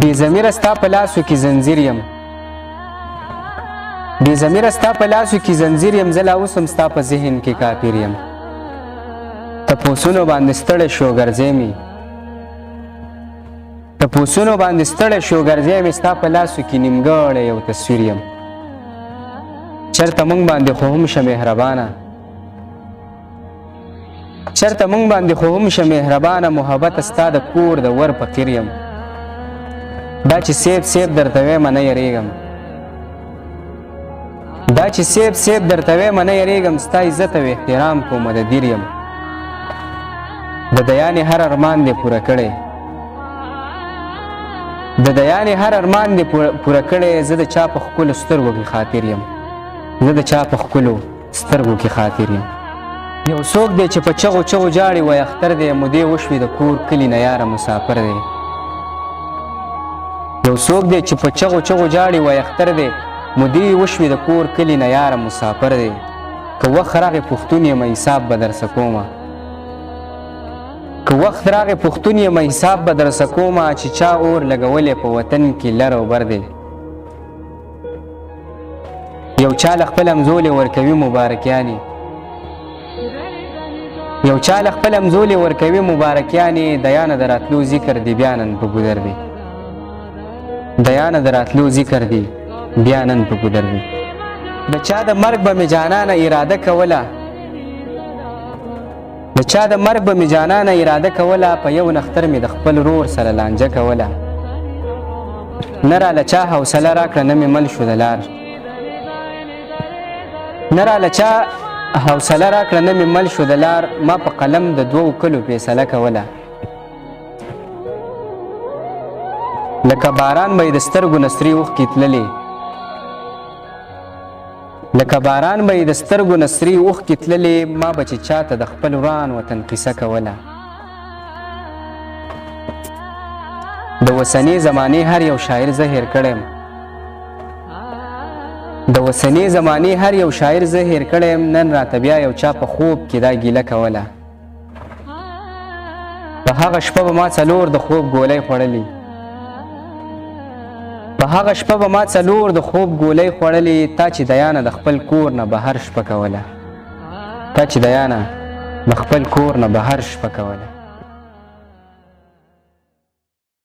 بې ضمیره ستا په لاسو کې زنځیر یم بې ضمیره ستا په لاسو کې زنځیر یم زه لا اوس هم ستا په ذهن کې کافر یم تپوسونو باندې ستړی شو ګرځی مې تپوسونو باندې ستړی شو ګرځی مې ستا په لاسو کې نیمګړی یو تصویر یم چېرته موږ باندې خو هم شه مهربانه چېرته موږ باندې خو هم شه مهربانه محبته ستا د کور د ور فقیر یم دا چې سیب سیب درته ویمه نه یریږم دا چې سیب سیب درته ویمه نه یریږم ستا عزت او احترام کومه د دیر یم د دیانې هر ارمان دې پوره کړی د دیانې هر ارمان دې پوره کړی زه د چا په ښکلو سترګو کې خاطر یم زه د چا په ښکلو سترګو کې خاطر یم یو څوک دی چې په چغو چغو جاړي وای اختر دی مودې وشوې د کور کلي نه یاره مسافر دی یو څوک دی چې په چغو چغو جاړي وای اختر دی مودې وشوې د کور کلي نه یاره مسافر دی که وخت راغی پښتون یمه حساب به درسه کومه که وخت راغی پښتون یمه حساب به درسه کومه چې چا اور لګولی په وطن کې لر او بر دی یو چا له خپل همزولې ورکوي مبارکیانې یو چا له خپل همزولې ورکوي مبارکیانې دیانه د راتلو ذکر دی بیا نن په ګودر دی دیانه د راتلو ذکر دی بیا نن په ګودر دی د چا د مرګ به مې جانانه اراده کوله د چا د مرګ به مې جانانه اراده کوله په یو نختر مې د خپل رور سره لانجه کوله نه راله چا حوصله راکړه نه مې مل شو د لار نه راله چا حوصله راکړه نه مې مل شو د لار ما په قلم د 2 کلو فیصله کوله لکه باران به یې د سترګو نه سرې اوښکې تللې لکه باران به یې د سترګو نه سرې اوښکې تللې ما به چې چاته د خپل وران وطن قصه کوله د اوسنۍ زمانې هر یو شاعر زه هېر کړی د اوسنۍ زمانې هر یو شاعر زه هېر کړی نن راته بیا یو چا په خوب کې دا ګیله کوله په هغه شپه به ما 4 د خوب ګولۍ خوړلې په هغه شپه به ما 4 د خوب ګولۍ خوړلې تا چې دیانه د خپل کور نه بهر شپه کوله تا چې دیانه د خپل کور نه بهر شپه کوله